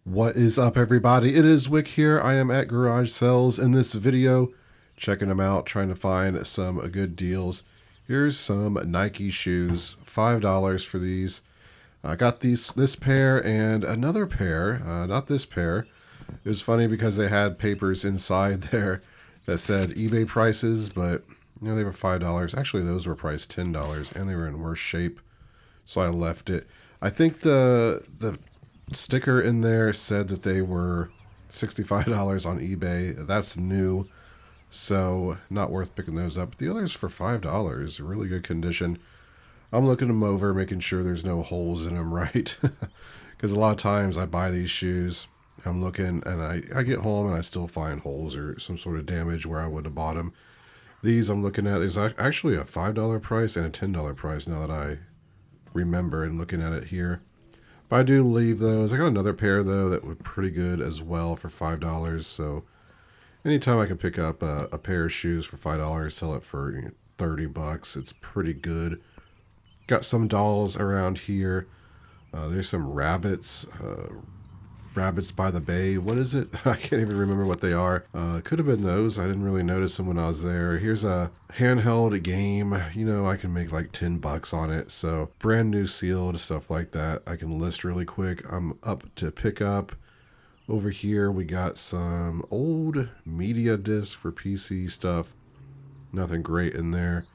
What is up, everybody? It is Wick here. I am at Garage Sales in this video, checking them out, trying to find some good deals. Here's some Nike shoes, $5 for these. I got this pair and another pair, not this pair. It was funny because they had papers inside there that said eBay prices, but they were $5. Actually, those were priced $10, and they were in worse shape, so I left it. I think the sticker in there said that they were $65 on eBay. That's new, so not worth picking those up. The others for $5, really good condition. I'm looking them over, making sure there's no holes in them, right? Because a lot of times I buy these shoes, I'm looking, and I get home and I still find holes or some sort of damage where I would have bought them. These I'm looking at, there's actually a $5 price and a $10 price now that I remember and looking at it here. But I do leave those. I got another pair, though, that were pretty good as well for $5. So anytime I can pick up a pair of shoes for $5, sell it for $30, it's pretty good. Got some dolls around here. There's some rabbits. Rabbits by the Bay. What is it? I can't even remember what they are. Could have been those. I didn't really notice them when I was there. Here's a handheld game. I can make like $10 on it. So brand new sealed, stuff like that. I can list really quick. I'm up to pick up. Over here we got some old media discs for PC stuff. Nothing great in there.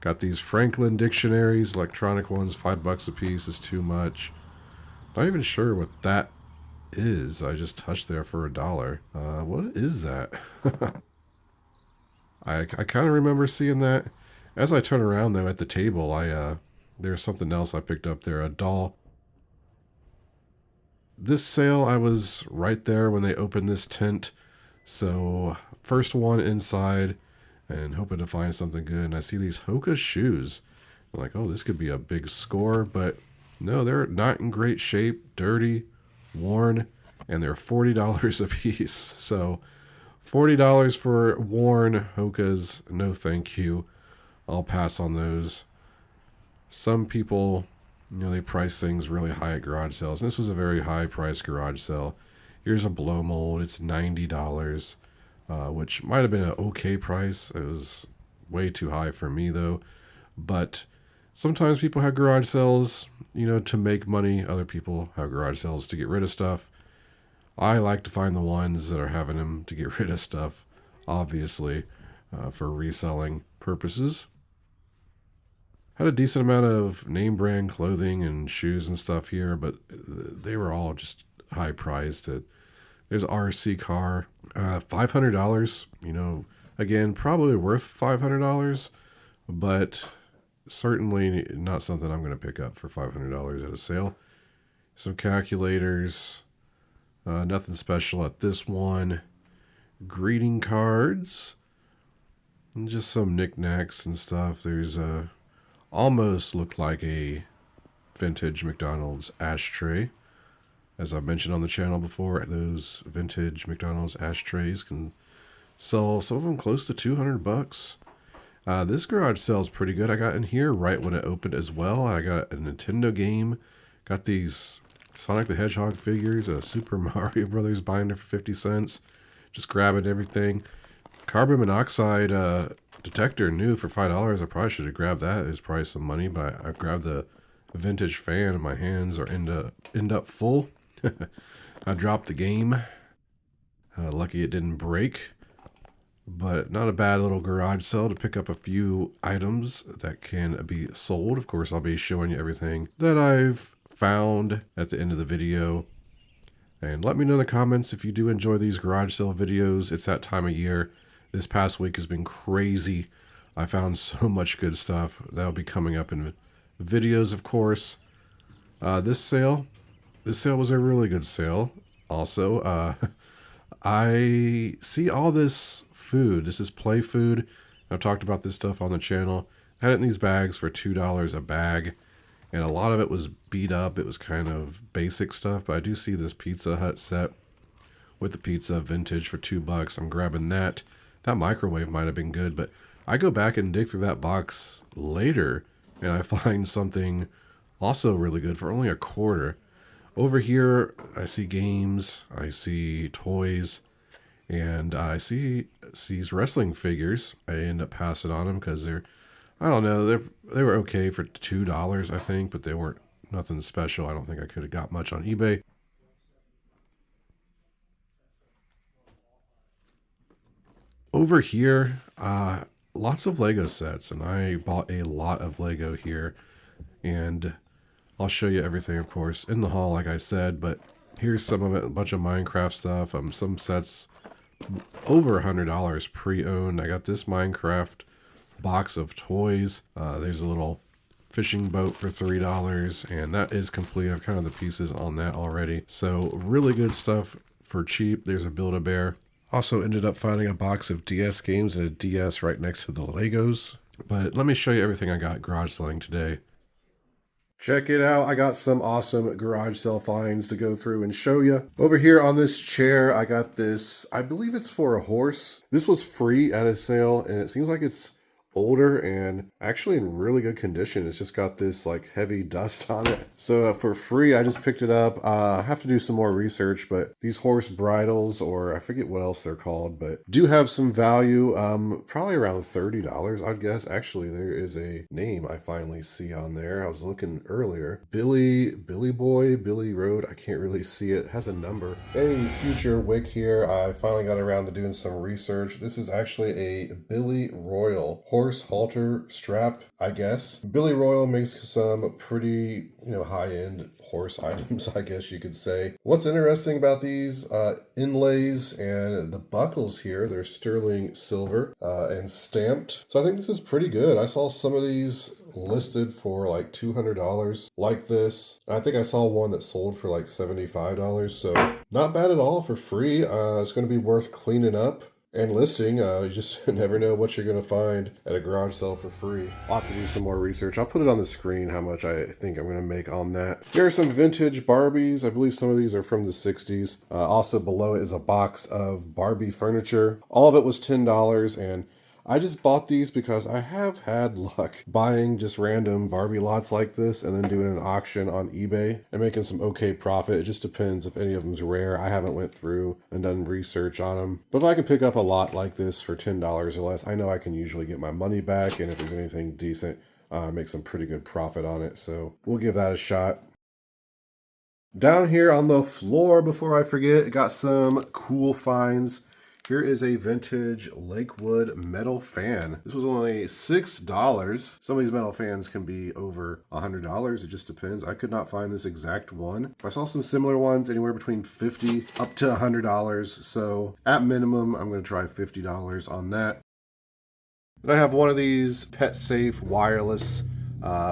Got these Franklin dictionaries, electronic ones, $5 a piece is too much. Not even sure what that is. I just touched there for $1. What is that? I kind of remember seeing that. As I turn around though at the table, there's something else I picked up there, a doll. This sale, I was right there when they opened this tent, so first one inside and hoping to find something good, and I see these Hoka shoes. I'm like, oh, this could be a big score, but no, they're not in great shape, dirty, worn, and they're $40 a piece. So $40 for worn Hokas, no thank you. I'll pass on those. Some people, they price things really high at garage sales. And this was a very high price garage sale. Here's a blow mold. It's $90, which might have been an okay price. It was way too high for me though. But sometimes people have garage sales, to make money. Other people have garage sales to get rid of stuff. I like to find the ones that are having them to get rid of stuff, obviously, for reselling purposes. Had a decent amount of name brand clothing and shoes and stuff here, but they were all just high priced. There's an RC car, $500, again, probably worth $500, but certainly not something I'm going to pick up for $500 at a sale. Some calculators, nothing special at this one. Greeting cards, and just some knickknacks and stuff. There's almost looked like a vintage McDonald's ashtray. As I've mentioned on the channel before, those vintage McDonald's ashtrays can sell some of them close to $200. This garage sale is pretty good. I got in here right when it opened as well. I got a Nintendo game. Got these Sonic the Hedgehog figures, a Super Mario Brothers binder for 50 cents. Just grabbing everything. Carbon monoxide detector new for $5. I probably should have grabbed that. It's probably some money, but I grabbed the vintage fan and my hands are end up full. I dropped the game. Lucky it didn't break. But not a bad little garage sale to pick up a few items that can be sold. Of course, I'll be showing you everything that I've found at the end of the video. And let me know in the comments if you do enjoy these garage sale videos. It's that time of year. This past week has been crazy. I found so much good stuff. That'll be coming up in videos, of course. This sale was a really good sale. Also, I see all this food. This is play food. I've talked about this stuff on the channel. I had it in these bags for $2 a bag, and a lot of it was beat up. It was kind of basic stuff, but I do see this Pizza Hut set with the pizza vintage for $2. I'm grabbing that. That microwave might have been good, but I go back and dig through that box later, and I find something also really good for only $1. Over here, I see games, I see toys, and I see these wrestling figures. I end up passing on them because they're, I don't know, they were okay for $2, I think, but they weren't nothing special. I don't think I could have got much on eBay. Over here, lots of Lego sets, and I bought a lot of Lego here, and I'll show you everything, of course, in the haul, like I said, but here's some of it, a bunch of Minecraft stuff, some sets over $100 pre-owned. I got this Minecraft box of toys. There's a little fishing boat for $3, and that is complete. I've counted the pieces on that already. So really good stuff for cheap. There's a Build-A-Bear. Also ended up finding a box of DS games and a DS right next to the Legos. But let me show you everything I got garage selling today. Check it out. I got some awesome garage sale finds to go through and show you. Over here on this chair, I got this, I believe it's for a horse. This was free at a sale, and it seems like it's older and actually in really good condition. It's just got this like heavy dust on it. So for free, I just picked it up. I have to do some more research, but these horse bridles, or I forget what else they're called, but do have some value. Probably around $30, I'd guess. Actually, there is a name I finally see on there. I was looking earlier. Billy Boy, Billy Road. I can't really see it. It has a number. A future wick here. I finally got around to doing some research. This is actually a Billy Royal horse halter strap, I guess. Billy Royal makes some pretty, high-end horse items, I guess you could say. What's interesting about these inlays and the buckles here, they're sterling silver and stamped. So I think this is pretty good. I saw some of these listed for like $200 like this. I think I saw one that sold for like $75. So not bad at all for free. It's going to be worth cleaning up and listing. You just never know what you're going to find at a garage sale for free. I'll have to do some more research. I'll put it on the screen how much I think I'm going to make on that. Here are some vintage Barbies. I believe some of these are from the 60s. Also below it is a box of Barbie furniture. All of it was $10, and I just bought these because I have had luck buying just random Barbie lots like this and then doing an auction on eBay and making some okay profit. It just depends if any of them's rare. I haven't went through and done research on them. But if I can pick up a lot like this for $10 or less, I know I can usually get my money back, and if there's anything decent, make some pretty good profit on it. So we'll give that a shot. Down here on the floor, before I forget, got some cool finds. Here is a vintage Lakewood metal fan. This was only $6. Some of these metal fans can be over $100. It just depends. I could not find this exact one. I saw some similar ones anywhere between $50 up to $100. So at minimum, I'm going to try $50 on that. Then I have one of these Pet Safe wireless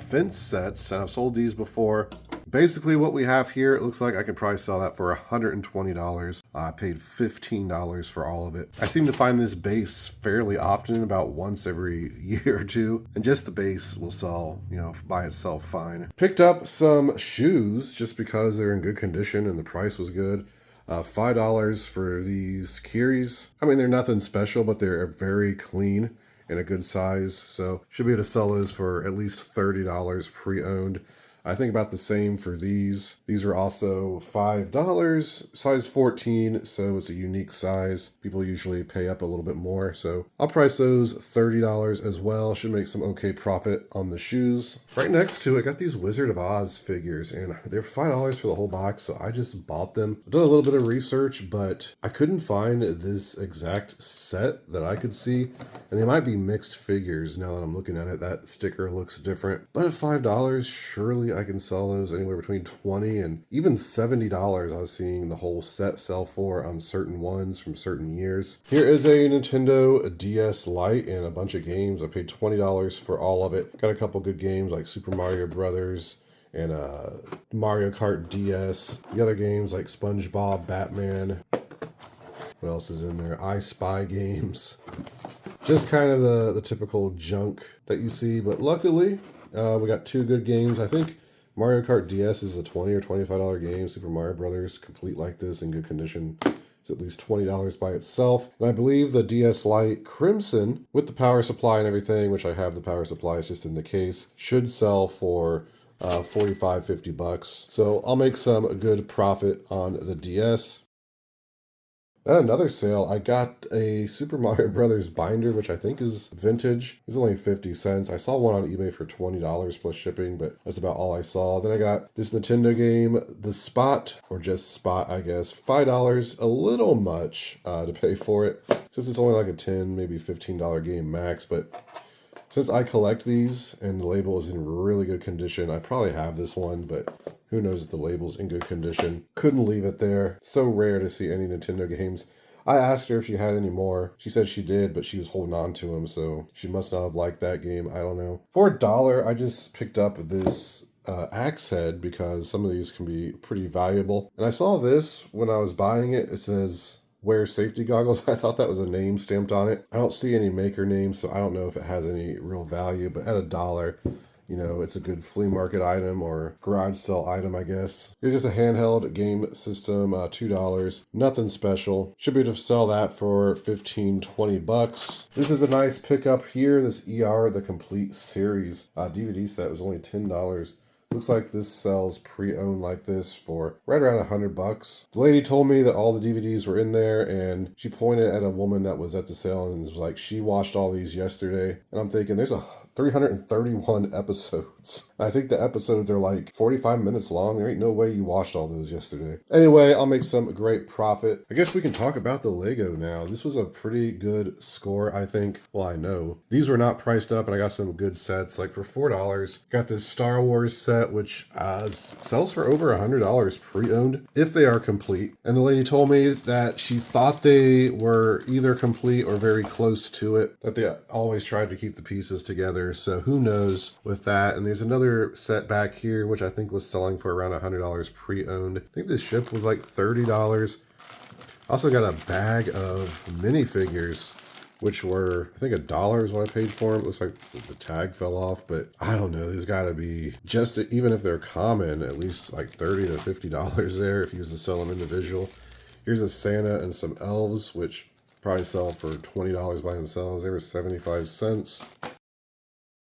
fence sets, and I've sold these before. Basically what we have here, it looks like I could probably sell that for $120. I paid $15 for all of it. I seem to find this base fairly often, about once every year or two, and just the base will sell, by itself fine. Picked up some shoes just because they're in good condition and the price was good. $5 for these Kiris. I mean, they're nothing special, but they're very clean and a good size, so should be able to sell those for at least $30 pre-owned. I think about the same for these. These are also $5, size 14, so it's a unique size. People usually pay up a little bit more, so I'll price those $30 as well. Should make some okay profit on the shoes. Right next to it, I got these Wizard of Oz figures, and they're $5 for the whole box, so I just bought them. I've done a little bit of research, but I couldn't find this exact set that I could see, and they might be mixed figures now that I'm looking at it. That sticker looks different, but at $5, surely I can sell those anywhere between $20 and even $70. I was seeing the whole set sell for on certain ones from certain years. Here is a Nintendo DS Lite and a bunch of games. I paid $20 for all of it. Got a couple good games like Super Mario Brothers and Mario Kart DS. The other games like SpongeBob, Batman. What else is in there? I Spy games. Just kind of the typical junk that you see, but luckily we got two good games. I think Mario Kart DS is a $20 or $25 game. Super Mario Brothers, complete like this, in good condition, is at least $20 by itself. And I believe the DS Lite Crimson, with the power supply and everything, which I have the power supply, it's just in the case, should sell for $45, $50. So I'll make some good profit on the DS. At another sale, I got a Super Mario Brothers binder, which I think is vintage. It's only 50 cents. I saw one on eBay for $20 plus shipping, but that's about all I saw. Then I got this Nintendo game, The Spot, or just Spot, I guess. $5, a little much to pay for it, since it's only like a $10, maybe $15 game max, but since I collect these and the label is in really good condition, I probably have this one, but who knows if the label's in good condition. Couldn't leave it there. So rare to see any Nintendo games. I asked her if she had any more. She said she did, but she was holding on to them, so she must not have liked that game. I don't know. For $1, I just picked up this axe head because some of these can be pretty valuable. And I saw this when I was buying it. It says wear safety goggles. I thought that was a name stamped on it. I don't see any maker names, so I don't know if it has any real value, but at $1, you know, it's a good flea market item or garage sale item, I guess. Here's just a handheld game system, $2. Nothing special. Should be able to sell that for 15, 20 bucks. This is a nice pickup here. This ER, the complete series DVD set was only $10. Looks like this sells pre-owned like this for right around 100 bucks. The lady told me that all the DVDs were in there, and she pointed at a woman that was at the sale and was like, she watched all these yesterday. And I'm thinking, there's 331 episodes. I think the episodes are like 45 minutes long. There ain't no way you watched all those yesterday. Anyway, I'll make some great profit. I guess we can talk about the Lego now. This was a pretty good score, I think. Well, I know. These were not priced up, and I got some good sets. Like for $4, got this Star Wars set, which sells for over $100 pre-owned, if they are complete. And the lady told me that she thought they were either complete or very close to it, that they always tried to keep the pieces together. So who knows with that. And there's another set back here, which I think was selling for around $100 pre-owned. I think this ship was like $30. Also got a bag of minifigures, which were, I think $1 is what I paid for them. It looks like the tag fell off, but I don't know. There's got to be, just even if they're common, at least like $30 to $50 there if you was to sell them individual. Here's a Santa and some elves, which probably sell for $20 by themselves. They were 75 cents.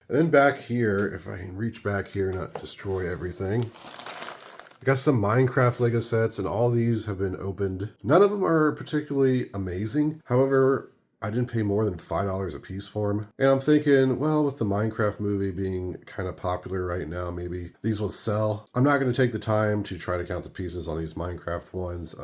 And then back here, if I can reach back here and not destroy everything, I got some Minecraft Lego sets, and all these have been opened. None of them are particularly amazing. However, I didn't pay more than $5 a piece for them. And I'm thinking, well, with the Minecraft movie being kind of popular right now, maybe these will sell. I'm not going to take the time to try to count the pieces on these Minecraft ones.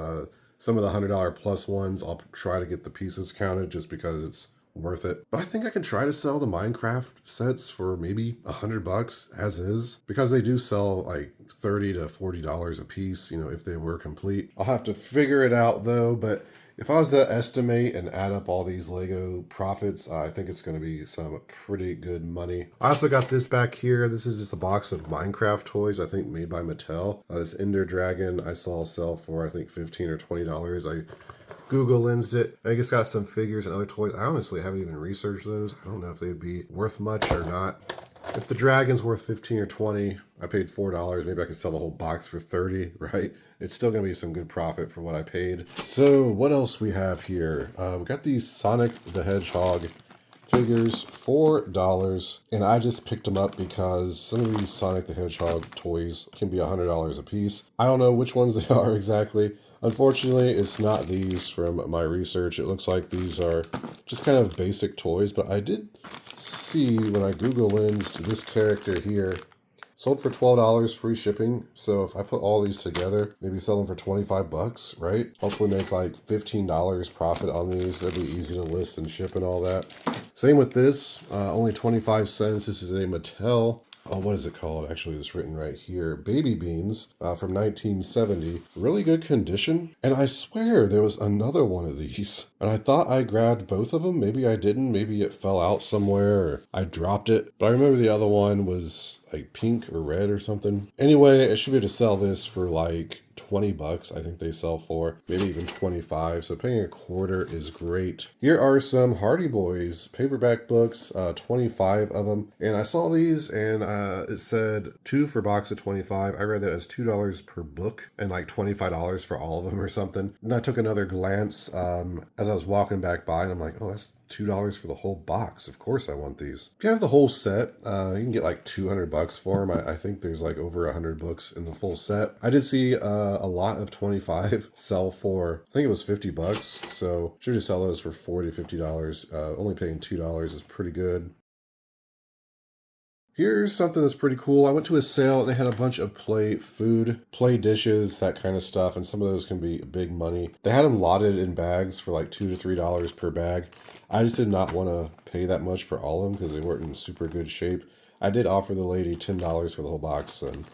Some of the $100 plus ones, I'll try to get the pieces counted just because it's worth it. But I think I can try to sell the Minecraft sets for maybe 100 bucks as is, because they do sell like $30 to $40 a piece, you know, if they were complete. I'll have to figure it out though, but if I was to estimate and add up all these Lego profits, I think it's going to be some pretty good money. I also got this back here. This is just a box of Minecraft toys, I think made by Mattel. This Ender Dragon I saw sell for, I think $15 or $20. I Google lensed it. I guess got some figures and other toys. I honestly haven't even researched those. I don't know if they'd be worth much or not. If the dragon's worth 15 or 20, I paid $4. Maybe I could sell the whole box for 30, right? It's still going to be some good profit for what I paid. So what else we have here? We got these Sonic the Hedgehog figures, $4. And I just picked them up because some of these Sonic the Hedgehog toys can be $100 a piece. I don't know which ones they are exactly. Unfortunately, it's not these from my research. It looks like these are just kind of basic toys, but I did see when I Google lensed this character here, sold for $12 free shipping. So if I put all these together, maybe sell them for 25 bucks, right? Hopefully make like $15 profit on these. It'll be easy to list and ship and all that. Same with this, only 25 cents. This is a Mattel. Oh, what is it called? Actually, it's written right here. Baby Beans from 1970. Really good condition. And I swear there was another one of these. And I thought I grabbed both of them. Maybe I didn't. Maybe it fell out somewhere or I dropped it. But I remember the other one was like pink or red or something. Anyway, I should be able to sell this for like 20 bucks. I think they sell for maybe even 25. So paying a quarter is great. Here are some Hardy Boys paperback books, 25 of them. And I saw these and it said 2 for a box of 25. I read that as $2 per book and like $25 for all of them or something. And I took another glance as I was walking back by and I'm like, oh, that's $2 for the whole box. Of course I want these. If you have the whole set, you can get like $200 for them. I think there's like over 100 books in the full set. I did see a lot of 25 sell for, I think it was $50. So should just sell those for $40, $50. Only paying $2 is pretty good. Here's something that's pretty cool. I went to a sale and they had a bunch of play food, play dishes, that kind of stuff, and some of those can be big money. They had them lotted in bags for like $2 to $3 per bag. I just did not want to pay that much for all of them because they weren't in super good shape. I did offer the lady $10 for the whole box, and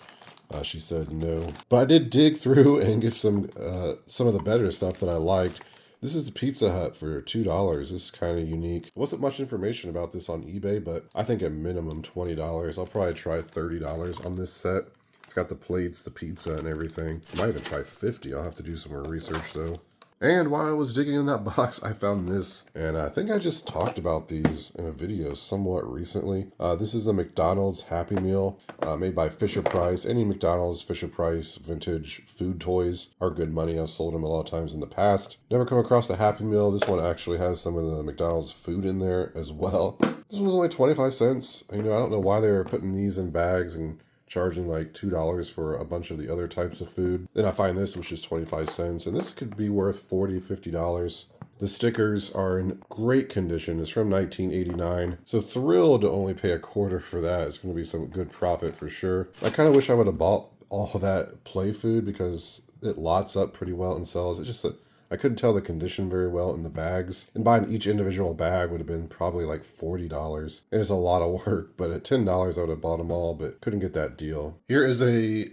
she said no. But I did dig through and get some of the better stuff that I liked. This is the Pizza Hut for $2. This is kind of unique. There wasn't much information about this on eBay, but I think at minimum $20. I'll probably try $30 on this set. It's got the plates, the pizza, and everything. I might even try $50. I'll have to do some more research though. And while I was digging in that box, I found this. And I think I just talked about these in a video somewhat recently. This is a McDonald's Happy Meal made by Fisher-Price. Any McDonald's, Fisher-Price, vintage food toys are good money. I've sold them a lot of times in the past. Never come across the Happy Meal. This one actually has some of the McDonald's food in there as well. This one was only 25 cents. You know, I don't know why they were putting these in bags and charging like $2 for a bunch of the other types of food. Then I find this, which is 25 cents, and this could be worth $40, $50. The stickers are in great condition. It's from 1989. So thrilled to only pay a quarter for that. It's going to be some good profit for sure. I kind of wish I would have bought all that play food because it lots up pretty well and sells. It's just that I couldn't tell the condition very well in the bags. And buying each individual bag would have been probably like $40. And it's a lot of work, but at $10 I would have bought them all, but couldn't get that deal. Here is a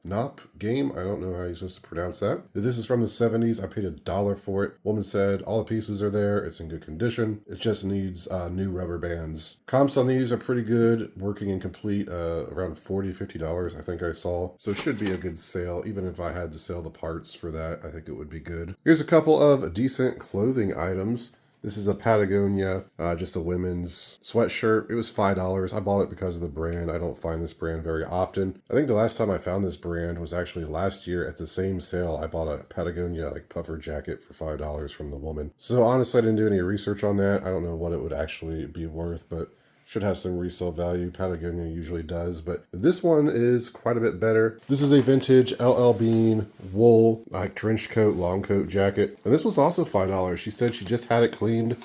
Nop game. I don't know how you're supposed to pronounce that. This is from the 70s. I paid $1 for it. Woman said all the pieces are there. It's in good condition. It just needs new rubber bands. Comps on these are pretty good. Working and complete, around $40, $50 I think I saw. So it should be a good sale. Even if I had to sell the parts for that, I think it would be good. Here's a couple of decent clothing items. This is a Patagonia, just a women's sweatshirt. It was $5. I bought it because of the brand. I don't find this brand very often. I think the last time I found this brand was actually last year at the same sale. I bought a Patagonia like puffer jacket for $5 from the woman. So honestly, I didn't do any research on that. I don't know what it would actually be worth, but should have some resale value. Patagonia usually does, but this one is quite a bit better. This is a vintage LL Bean wool, like trench coat, long coat jacket. And this was also $5. She said she just had it cleaned.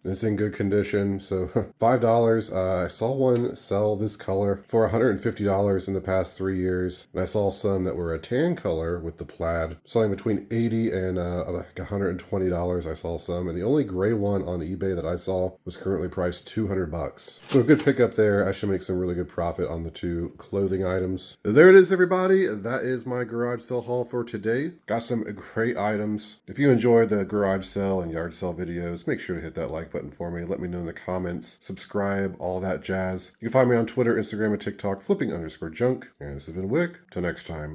It's in good condition, so $5. I saw one sell this color for $150 in the past 3 years. And I saw some that were a tan color with the plaid, selling between $80 and like $120. I saw some, and the only gray one on eBay that I saw was currently priced $200. So a good pickup there. I should make some really good profit on the two clothing items. There it is, everybody. That is my garage sale haul for today. Got some great items. If you enjoyed the garage sale and yard sale videos, make sure to hit that like button for me. Let me know in the comments. Subscribe, all that jazz. You can find me on Twitter, Instagram, and TikTok, flipping_junk. And this has been Wick. Till next time.